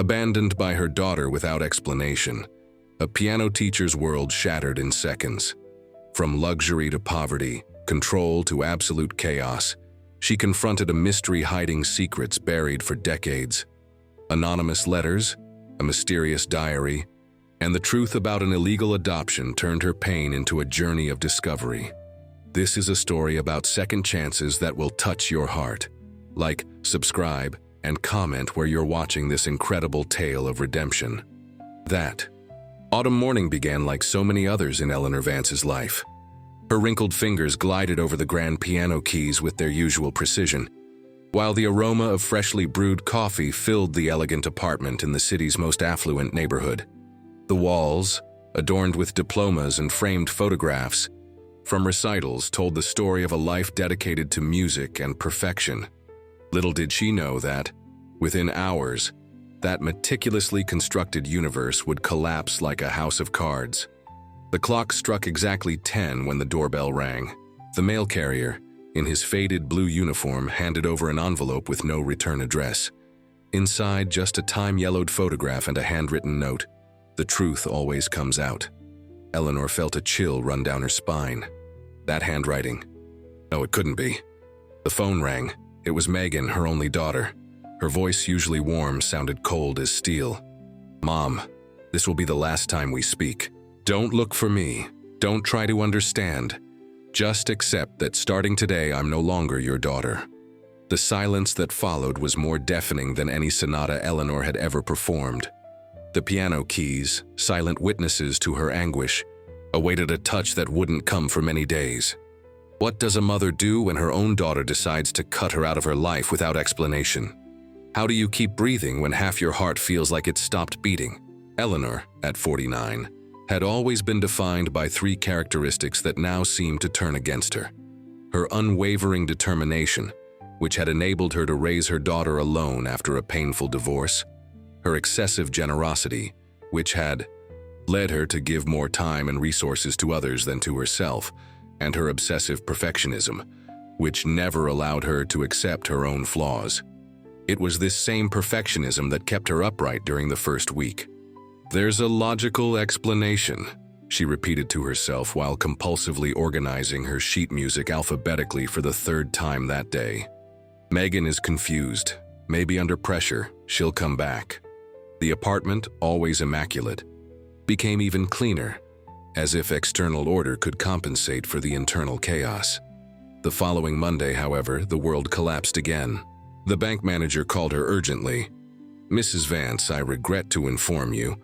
Abandoned by her daughter without explanation, a piano teacher's world shattered in seconds. From luxury to poverty, control to absolute chaos, she confronted a mystery hiding secrets buried for decades. Anonymous letters, a mysterious diary, and the truth about an illegal adoption turned her pain into a journey of discovery. This is a story about second chances that will touch your heart. Like, subscribe, and comment where you're watching this incredible tale of redemption. That autumn morning began like so many others in Eleanor Vance's life. Her wrinkled fingers glided over the grand piano keys with their usual precision, while the aroma of freshly brewed coffee filled the elegant apartment in the city's most affluent neighborhood. The walls, adorned with diplomas and framed photographs from recitals, told the story of a life dedicated to music and perfection. Little did she know that, within hours, that meticulously constructed universe would collapse like a house of cards. The clock struck exactly 10 when the doorbell rang. The mail carrier, in his faded blue uniform, handed over an envelope with no return address. Inside, just a time-yellowed photograph and a handwritten note. The truth always comes out. Eleanor felt a chill run down her spine. That handwriting. No, it couldn't be. The phone rang. It was Megan, her only daughter. Her voice, usually warm, sounded cold as steel. "Mom, this will be the last time we speak. Don't look for me. Don't try to understand. Just accept that starting today, I'm no longer your daughter." The silence that followed was more deafening than any sonata Eleanor had ever performed. The piano keys, silent witnesses to her anguish, awaited a touch that wouldn't come for many days. What does a mother do when her own daughter decides to cut her out of her life without explanation? How do you keep breathing when half your heart feels like it's stopped beating? Eleanor, at 49, had always been defined by three characteristics that now seemed to turn against her. Her unwavering determination, which had enabled her to raise her daughter alone after a painful divorce. Her excessive generosity, which had led her to give more time and resources to others than to herself, and her obsessive perfectionism, which never allowed her to accept her own flaws. It was this same perfectionism that kept her upright during the first week. "There's a logical explanation," she repeated to herself while compulsively organizing her sheet music alphabetically for the third time that day. "Megan is confused. Maybe under pressure, she'll come back." The apartment, always immaculate, became even cleaner, as if external order could compensate for the internal chaos. The following Monday, however, the world collapsed again. The bank manager called her urgently. "Mrs. Vance, I regret to inform you,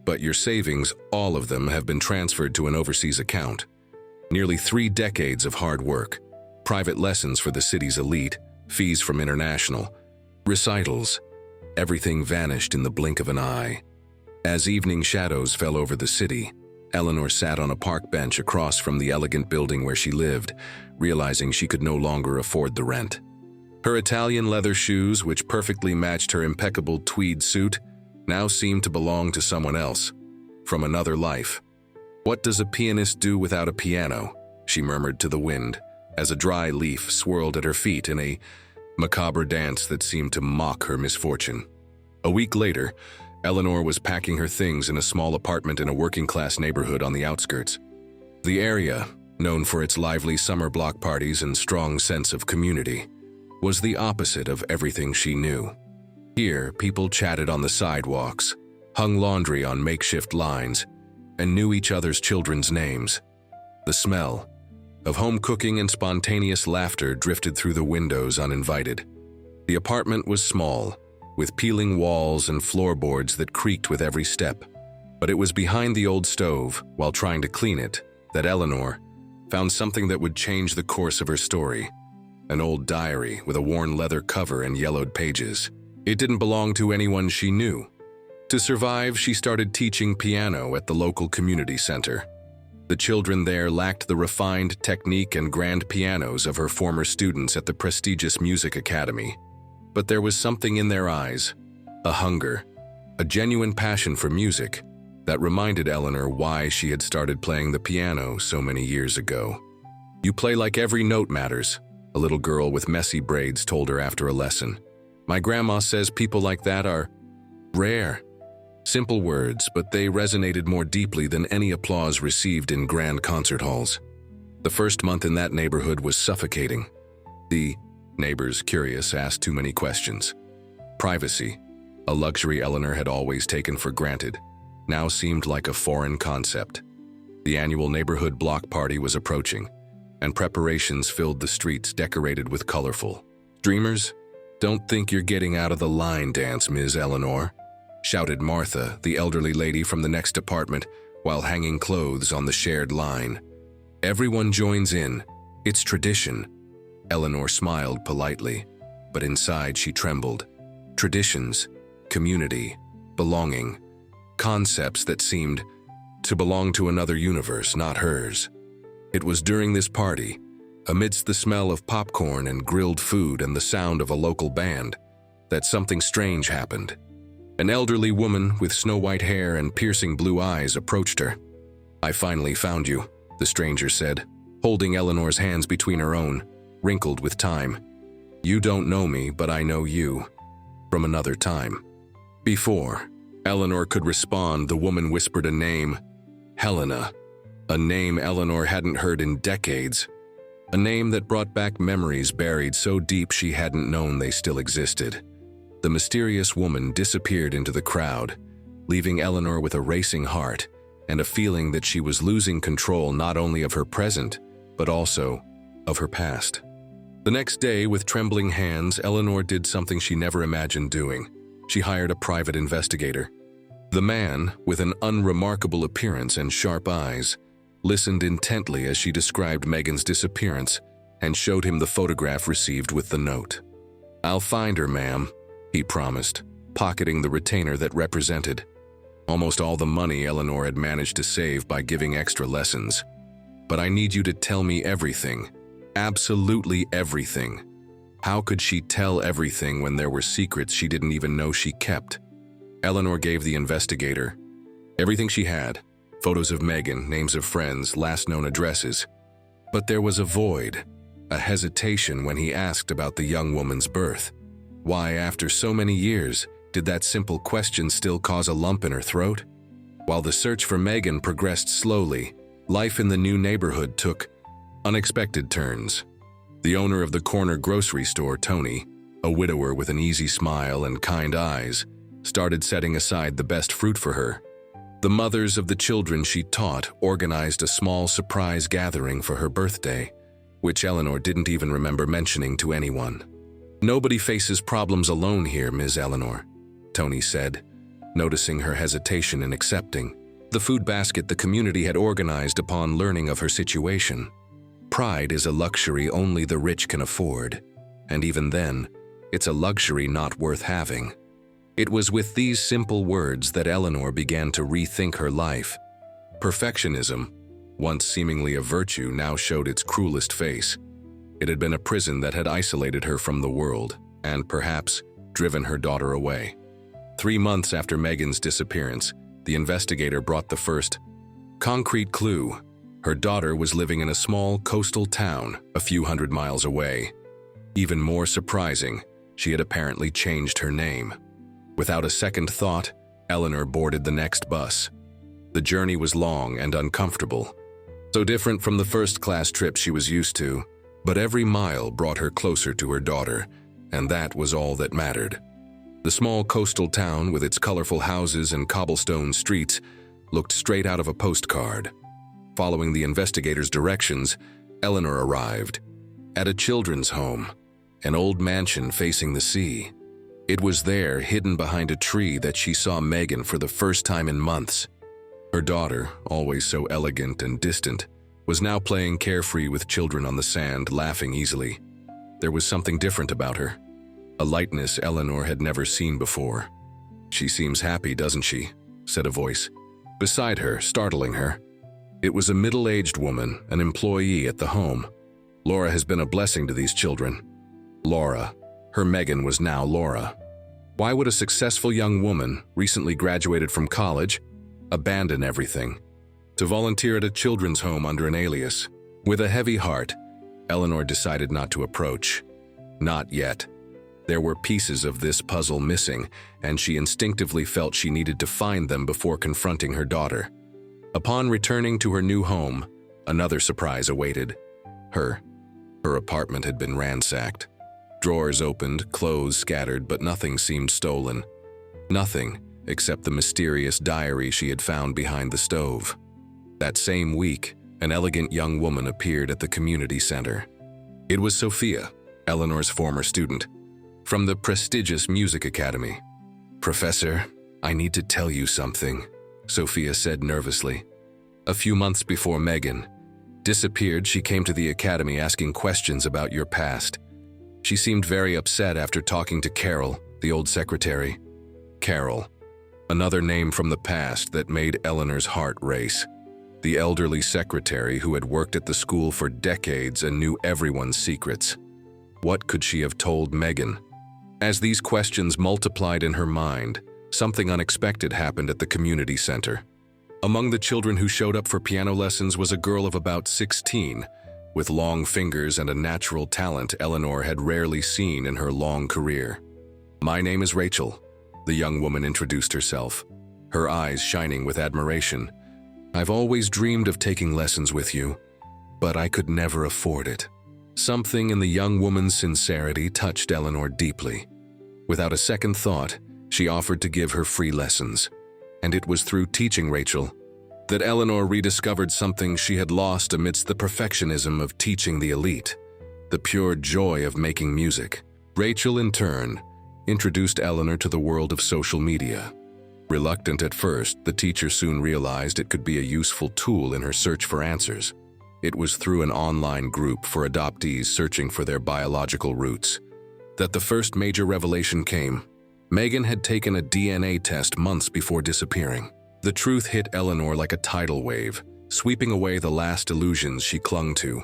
but your savings, all of them, have been transferred to an overseas account. Nearly 3 decades of hard work, private lessons for the city's elite, fees from international, recitals, everything vanished in the blink of an eye." As evening shadows fell over the city, Eleanor sat on a park bench across from the elegant building where she lived, realizing she could no longer afford the rent. Her Italian leather shoes, which perfectly matched her impeccable tweed suit, now seemed to belong to someone else, from another life. "What does a pianist do without a piano?" she murmured to the wind, as a dry leaf swirled at her feet in a macabre dance that seemed to mock her misfortune. A week later, Eleanor was packing her things in a small apartment in a working-class neighborhood on the outskirts. The area, known for its lively summer block parties and strong sense of community, was the opposite of everything she knew. Here, people chatted on the sidewalks, hung laundry on makeshift lines, and knew each other's children's names. The smell of home cooking and spontaneous laughter drifted through the windows uninvited. The apartment was small, with peeling walls and floorboards that creaked with every step. But it was behind the old stove, while trying to clean it, that Eleanor found something that would change the course of her story. An old diary with a worn leather cover and yellowed pages. It didn't belong to anyone she knew. To survive, she started teaching piano at the local community center. The children there lacked the refined technique and grand pianos of her former students at the prestigious music academy. But there was something in their eyes, a hunger, a genuine passion for music, that reminded Eleanor why she had started playing the piano so many years ago. "You play like every note matters," a little girl with messy braids told her after a lesson. "My grandma says people like that are..." Rare. Simple words, but they resonated more deeply than any applause received in grand concert halls. The first month in that neighborhood was suffocating. The neighbors, curious, asked too many questions. Privacy, a luxury Eleanor had always taken for granted, now seemed like a foreign concept. The annual neighborhood block party was approaching, and preparations filled the streets decorated with colorful streamers. "Don't think you're getting out of the line dance, Ms. Eleanor," shouted Martha, the elderly lady from the next apartment, while hanging clothes on the shared line. "Everyone joins in. It's tradition." Eleanor smiled politely, but inside she trembled. Traditions, community, belonging, concepts that seemed to belong to another universe, not hers. It was during this party, amidst the smell of popcorn and grilled food and the sound of a local band, that something strange happened. An elderly woman with snow-white hair and piercing blue eyes approached her. "I finally found you," the stranger said, holding Eleanor's hands between her own, wrinkled with time. "You don't know me, but I know you. From another time." Before Eleanor could respond, the woman whispered a name. Helena. A name Eleanor hadn't heard in decades. A name that brought back memories buried so deep she hadn't known they still existed. The mysterious woman disappeared into the crowd, leaving Eleanor with a racing heart and a feeling that she was losing control not only of her present, but also of her past. The next day, with trembling hands, Eleanor did something she never imagined doing. She hired a private investigator. The man, with an unremarkable appearance and sharp eyes, listened intently as she described Megan's disappearance and showed him the photograph received with the note. "I'll find her, ma'am," he promised, pocketing the retainer that represented almost all the money Eleanor had managed to save by giving extra lessons. "But I need you to tell me everything. Absolutely everything." How could she tell everything when there were secrets she didn't even know she kept? Eleanor gave the investigator everything she had: photos of Megan, names of friends, last known addresses. But there was a void, a hesitation when he asked about the young woman's birth. Why, after so many years, did that simple question still cause a lump in her throat? While the search for Megan progressed slowly, life in the new neighborhood took unexpected turns. The owner of the corner grocery store, Tony, a widower with an easy smile and kind eyes, started setting aside the best fruit for her. The mothers of the children she taught organized a small surprise gathering for her birthday, which Eleanor didn't even remember mentioning to anyone. "Nobody faces problems alone here, Ms. Eleanor," Tony said, noticing her hesitation in accepting the food basket the community had organized upon learning of her situation. "Pride is a luxury only the rich can afford, and even then, it's a luxury not worth having." It was with these simple words that Eleanor began to rethink her life. Perfectionism, once seemingly a virtue, now showed its cruelest face. It had been a prison that had isolated her from the world and, perhaps, driven her daughter away. 3 months after Megan's disappearance, the investigator brought the first concrete clue. Her daughter was living in a small coastal town a few hundred miles away. Even more surprising, she had apparently changed her name. Without a second thought, Eleanor boarded the next bus. The journey was long and uncomfortable, so different from the first-class trip she was used to, but every mile brought her closer to her daughter, and that was all that mattered. The small coastal town, with its colorful houses and cobblestone streets, looked straight out of a postcard. Following the investigator's directions, Eleanor arrived at a children's home, an old mansion facing the sea. It was there, hidden behind a tree, that she saw Megan for the first time in months. Her daughter, always so elegant and distant, was now playing carefree with children on the sand, laughing easily. There was something different about her, a lightness Eleanor had never seen before. "She seems happy, doesn't she?" said a voice beside her, startling her. It was a middle-aged woman, an employee at the home. "Laura has been a blessing to these children." Laura. Her Megan was now Laura. Why would a successful young woman, recently graduated from college, abandon everything to volunteer at a children's home under an alias? With a heavy heart, Eleanor decided not to approach. Not yet. There were pieces of this puzzle missing, and she instinctively felt she needed to find them before confronting her daughter. Upon returning to her new home, another surprise awaited. Her apartment had been ransacked. Drawers opened, clothes scattered, but nothing seemed stolen. Nothing except the mysterious diary she had found behind the stove. That same week, an elegant young woman appeared at the community center. It was Sophia, Eleanor's former student, from the prestigious music academy. "Professor, I need to tell you something," Sophia said nervously. "A few months before Megan disappeared, she came to the academy asking questions about your past. She seemed very upset after talking to Carol, the old secretary." Carol, another name from the past that made Eleanor's heart race. The elderly secretary who had worked at the school for decades and knew everyone's secrets. What could she have told Megan? As these questions multiplied in her mind, something unexpected happened at the community center. Among the children who showed up for piano lessons was a girl of about 16, with long fingers and a natural talent Eleanor had rarely seen in her long career. "My name is Rachel," the young woman introduced herself, her eyes shining with admiration. "I've always dreamed of taking lessons with you, but I could never afford it." Something in the young woman's sincerity touched Eleanor deeply. Without a second thought, she offered to give her free lessons. And it was through teaching Rachel that Eleanor rediscovered something she had lost amidst the perfectionism of teaching the elite, the pure joy of making music. Rachel, in turn, introduced Eleanor to the world of social media. Reluctant at first, the teacher soon realized it could be a useful tool in her search for answers. It was through an online group for adoptees searching for their biological roots that the first major revelation came. Megan had taken a DNA test months before disappearing. The truth hit Eleanor like a tidal wave, sweeping away the last illusions she clung to.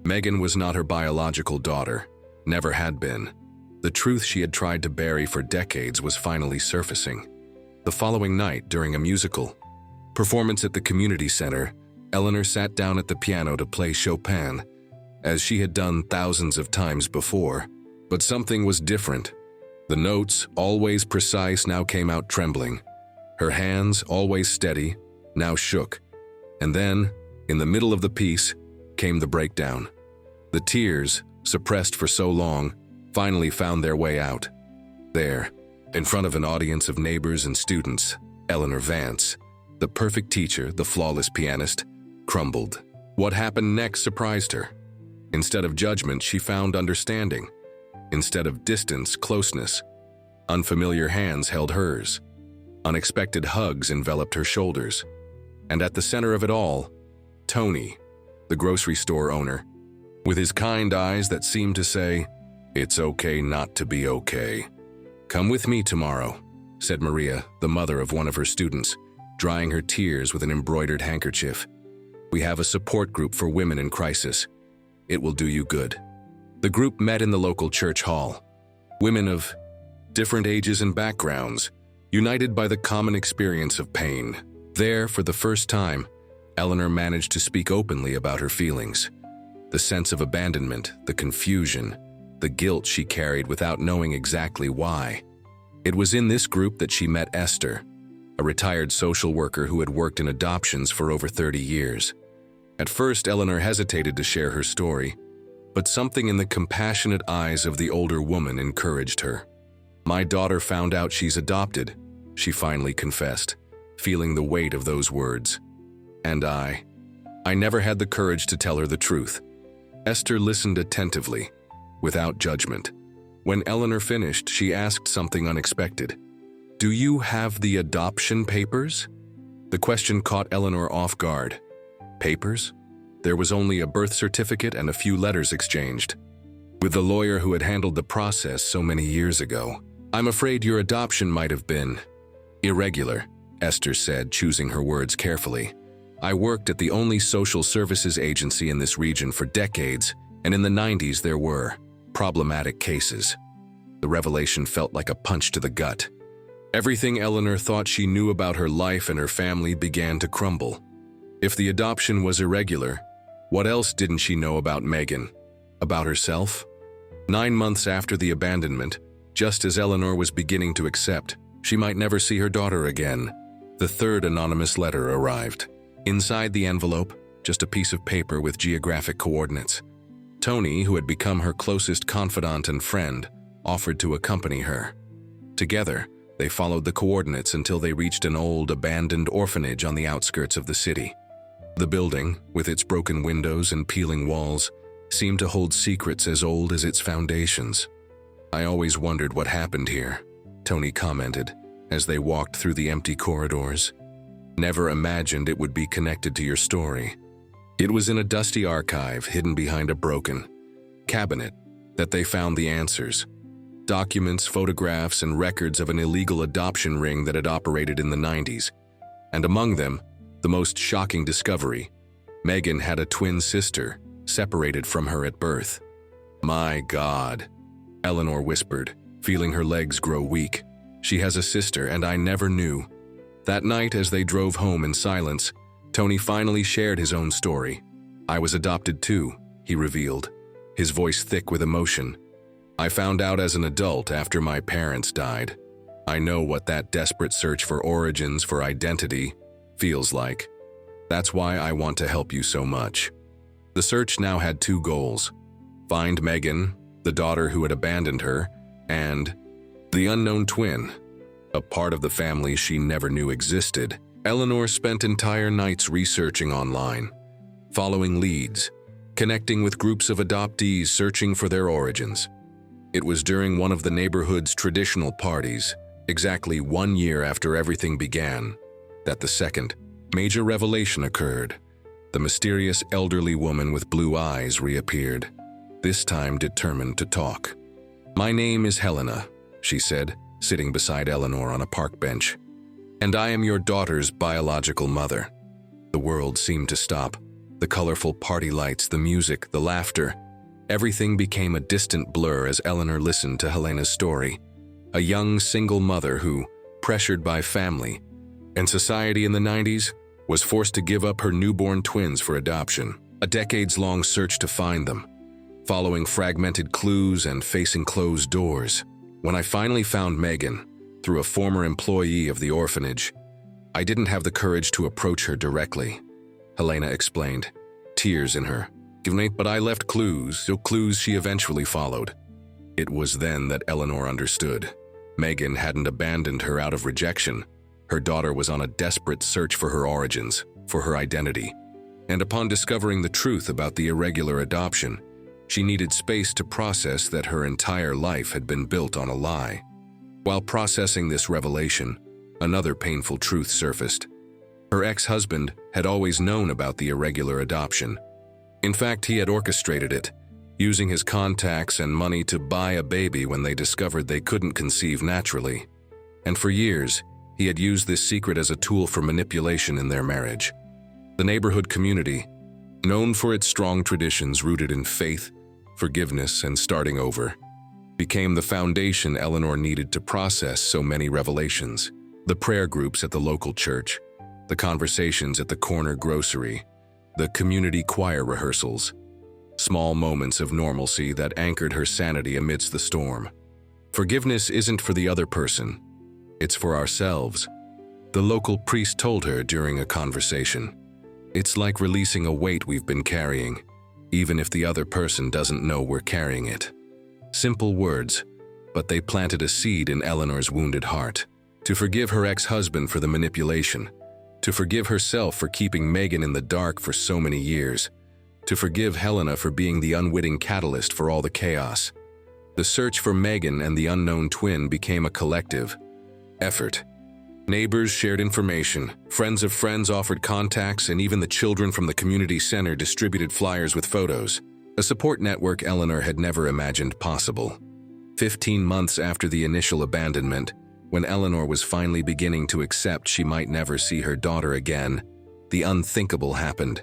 Megan was not her biological daughter, never had been. The truth she had tried to bury for decades was finally surfacing. The following night, during a musical performance at the community center, Eleanor sat down at the piano to play Chopin, as she had done thousands of times before. But something was different. The notes, always precise, now came out trembling. Her hands, always steady, now shook. And then, in the middle of the piece, came the breakdown. The tears, suppressed for so long, finally found their way out. There, in front of an audience of neighbors and students, Eleanor Vance, the perfect teacher, the flawless pianist, crumbled. What happened next surprised her. Instead of judgment, she found understanding. Instead of distance, closeness. Unfamiliar hands held hers. Unexpected hugs enveloped her shoulders. And at the center of it all, Tony, the grocery store owner, with his kind eyes that seemed to say, "It's okay not to be okay." "Come with me tomorrow," said Maria, the mother of one of her students, drying her tears with an embroidered handkerchief. "We have a support group for women in crisis. It will do you good." The group met in the local church hall. Women of different ages and backgrounds, united by the common experience of pain. There, for the first time, Eleanor managed to speak openly about her feelings. The sense of abandonment, the confusion, the guilt she carried without knowing exactly why. It was in this group that she met Esther, a retired social worker who had worked in adoptions for over 30 years. At first, Eleanor hesitated to share her story, but something in the compassionate eyes of the older woman encouraged her. "My daughter found out she's adopted," she finally confessed, feeling the weight of those words. "And I never had the courage to tell her the truth." Esther listened attentively, without judgment. When Eleanor finished, she asked something unexpected. "Do you have the adoption papers?" The question caught Eleanor off guard. Papers? There was only a birth certificate and a few letters exchanged. With the lawyer who had handled the process so many years ago. "I'm afraid your adoption might have been irregular," Esther said, choosing her words carefully. "I worked at the only social services agency in this region for decades, and in the 90s there were problematic cases." The revelation felt like a punch to the gut. Everything Eleanor thought she knew about her life and her family began to crumble. If the adoption was irregular, what else didn't she know about Megan? About herself? 9 months after the abandonment, Just as Eleanor was beginning to accept she might never see her daughter again, the third anonymous letter arrived. Inside the envelope, just a piece of paper with geographic coordinates. Tony, who had become her closest confidant and friend, offered to accompany her. Together, they followed the coordinates until they reached an old, abandoned orphanage on the outskirts of the city. The building, with its broken windows and peeling walls, seemed to hold secrets as old as its foundations. "I always wondered what happened here," Tony commented as they walked through the empty corridors. "Never imagined it would be connected to your story." It was in a dusty archive hidden behind a broken cabinet that they found the answers. Documents, photographs, and records of an illegal adoption ring that had operated in the 90s. And among them, the most shocking discovery: Megan had a twin sister, separated from her at birth. "My God," Eleanor whispered, feeling her legs grow weak. "She has a sister, and I never knew." That night, as they drove home in silence, Tony finally shared his own story. "I was adopted too," he revealed, his voice thick with emotion. "I found out as an adult after my parents died. I know what that desperate search for origins, for identity, feels like. That's why I want to help you so much." The search now had two goals: find Megan, the daughter who had abandoned her, and the unknown twin, a part of the family she never knew existed. Eleanor spent entire nights researching online, following leads, connecting with groups of adoptees searching for their origins. It was during one of the neighborhood's traditional parties, exactly 1 year after everything began, that the second major revelation occurred. The mysterious elderly woman with blue eyes reappeared, this time determined to talk. "My name is Helena," she said, sitting beside Eleanor on a park bench. "And I am your daughter's biological mother." The world seemed to stop. The colorful party lights, the music, the laughter. Everything became a distant blur as Eleanor listened to Helena's story. A young single mother who, pressured by family and society in the 90s, was forced to give up her newborn twins for adoption. A decades-long search to find them, following fragmented clues and facing closed doors. "When I finally found Megan, through a former employee of the orphanage, I didn't have the courage to approach her directly," Helena explained, tears in her. "But I left clues she eventually followed." It was then that Eleanor understood. Megan hadn't abandoned her out of rejection. Her daughter was on a desperate search for her origins, for her identity. And upon discovering the truth about the irregular adoption, she needed space to process that her entire life had been built on a lie. While processing this revelation, another painful truth surfaced. Her ex-husband had always known about the irregular adoption. In fact, he had orchestrated it, using his contacts and money to buy a baby when they discovered they couldn't conceive naturally. And for years, he had used this secret as a tool for manipulation in their marriage. The neighborhood community, known for its strong traditions rooted in faith, forgiveness, and starting over, became the foundation Eleanor needed to process so many revelations. The prayer groups at the local church, the conversations at the corner grocery, the community choir rehearsals, small moments of normalcy that anchored her sanity amidst the storm. Forgiveness isn't for the other person, it's for ourselves, the local priest told her during a conversation. It's like releasing a weight we've been carrying, even if the other person doesn't know we're carrying it. Simple words, but they planted a seed in Eleanor's wounded heart. To forgive her ex-husband for the manipulation, to forgive herself for keeping Megan in the dark for so many years, to forgive Helena for being the unwitting catalyst for all the chaos. The search for Megan and the unknown twin became a collective effort. Neighbors shared information, friends of friends offered contacts, and even the children from the community center distributed flyers with photos, a support network Eleanor had never imagined possible. 15 months after the initial abandonment, when Eleanor was finally beginning to accept she might never see her daughter again, the unthinkable happened.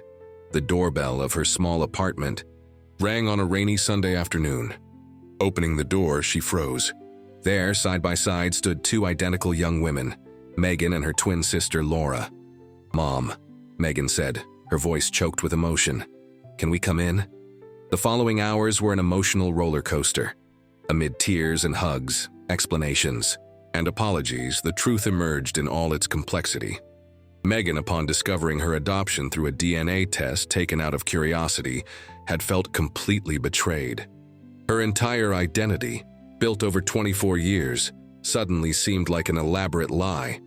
The doorbell of her small apartment rang on a rainy Sunday afternoon. Opening the door, she froze. There, side by side, stood two identical young women, Megan and her twin sister Laura. "Mom," Megan said, her voice choked with emotion. "Can we come in?" The following hours were an emotional roller coaster. Amid tears and hugs, explanations, and apologies, the truth emerged in all its complexity. Megan, upon discovering her adoption through a DNA test taken out of curiosity, had felt completely betrayed. Her entire identity, built over 24 years, suddenly seemed like an elaborate lie.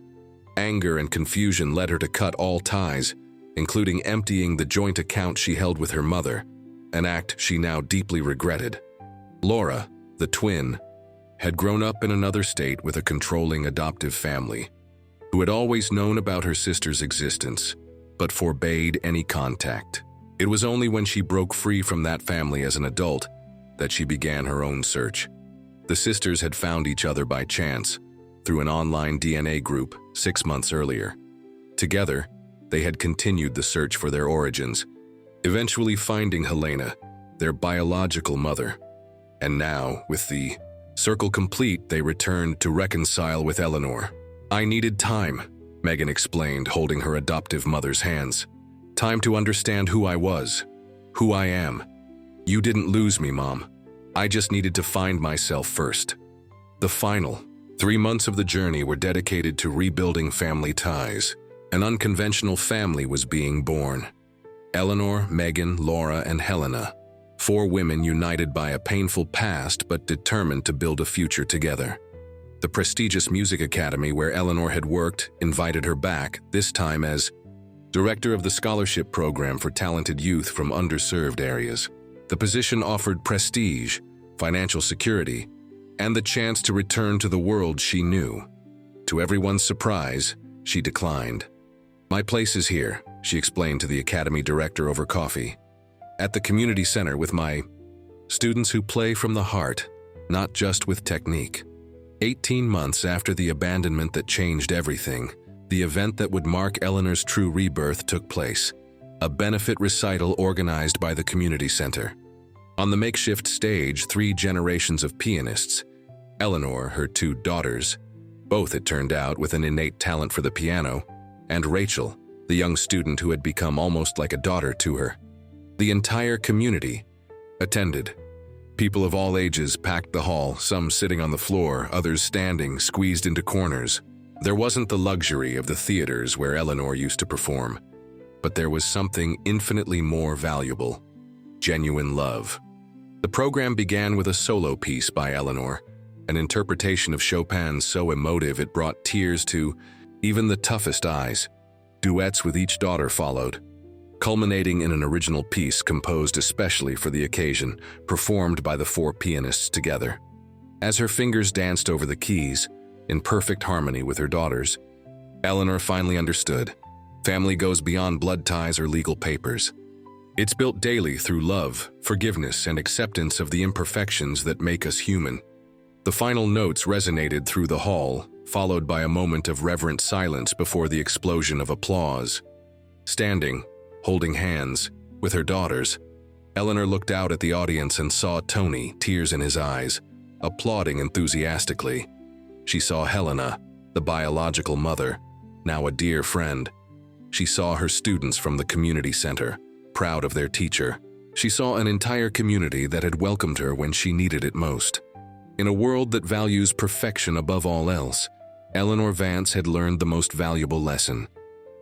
Anger and confusion led her to cut all ties, including emptying the joint account she held with her mother, an act she now deeply regretted. Laura, the twin, had grown up in another state with a controlling adoptive family, who had always known about her sister's existence, but forbade any contact. It was only when she broke free from that family as an adult that she began her own search. The sisters had found each other by chance, through an online DNA group 6 months earlier. Together, they had continued the search for their origins, eventually finding Helena, their biological mother. And now, with the circle complete, they returned to reconcile with Eleanor. "I needed time," Megan explained, holding her adoptive mother's hands. "Time to understand who I was, who I am. You didn't lose me, Mom. I just needed to find myself first." The final 3 months of the journey were dedicated to rebuilding family ties. An unconventional family was being born. Eleanor, Megan, Laura, and Helena. 4 women united by a painful past but determined to build a future together. The prestigious music academy where Eleanor had worked invited her back, this time as director of the scholarship program for talented youth from underserved areas. The position offered prestige, financial security, and the chance to return to the world she knew. To everyone's surprise, she declined. "My place is here," she explained to the academy director over coffee. "At the community center with my students who play from the heart, not just with technique." 18 months after the abandonment that changed everything, the event that would mark Eleanor's true rebirth took place. A benefit recital organized by the community center. On the makeshift stage, 3 generations of pianists, Eleanor, her 2 daughters, both it turned out with an innate talent for the piano, and Rachel, the young student who had become almost like a daughter to her. The entire community attended. People of all ages packed the hall, some sitting on the floor, others standing, squeezed into corners. There wasn't the luxury of the theaters where Eleanor used to perform, but there was something infinitely more valuable: genuine love. The program began with a solo piece by Eleanor, an interpretation of Chopin's so emotive it brought tears to even the toughest eyes. Duets with each daughter followed, culminating in an original piece composed especially for the occasion, performed by the 4 pianists together. As her fingers danced over the keys, in perfect harmony with her daughters, Eleanor finally understood. Family goes beyond blood ties or legal papers. It's built daily through love, forgiveness, and acceptance of the imperfections that make us human. The final notes resonated through the hall, followed by a moment of reverent silence before the explosion of applause. Standing, holding hands, with her daughters, Eleanor looked out at the audience and saw Tony, tears in his eyes, applauding enthusiastically. She saw Helena, the biological mother, now a dear friend. She saw her students from the community center, proud of their teacher. She saw an entire community that had welcomed her when she needed it most. In a world that values perfection above all else, Eleanor Vance had learned the most valuable lesson.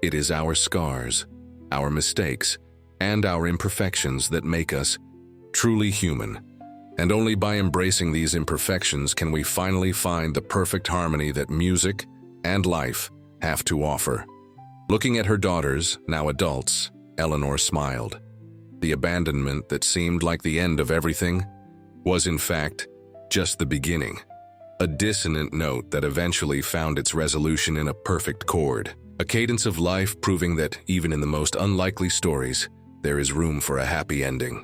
It is our scars, our mistakes, and our imperfections that make us truly human. And only by embracing these imperfections can we finally find the perfect harmony that music and life have to offer. Looking at her daughters, now adults, Eleanor smiled. The abandonment that seemed like the end of everything was, in fact, just the beginning. A dissonant note that eventually found its resolution in a perfect chord. A cadence of life proving that, even in the most unlikely stories, there is room for a happy ending.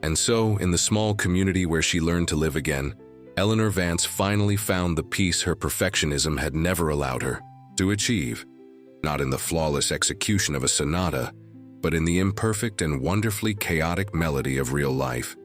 And so, in the small community where she learned to live again, Eleanor Vance finally found the peace her perfectionism had never allowed her to achieve. Not in the flawless execution of a sonata, but in the imperfect and wonderfully chaotic melody of real life.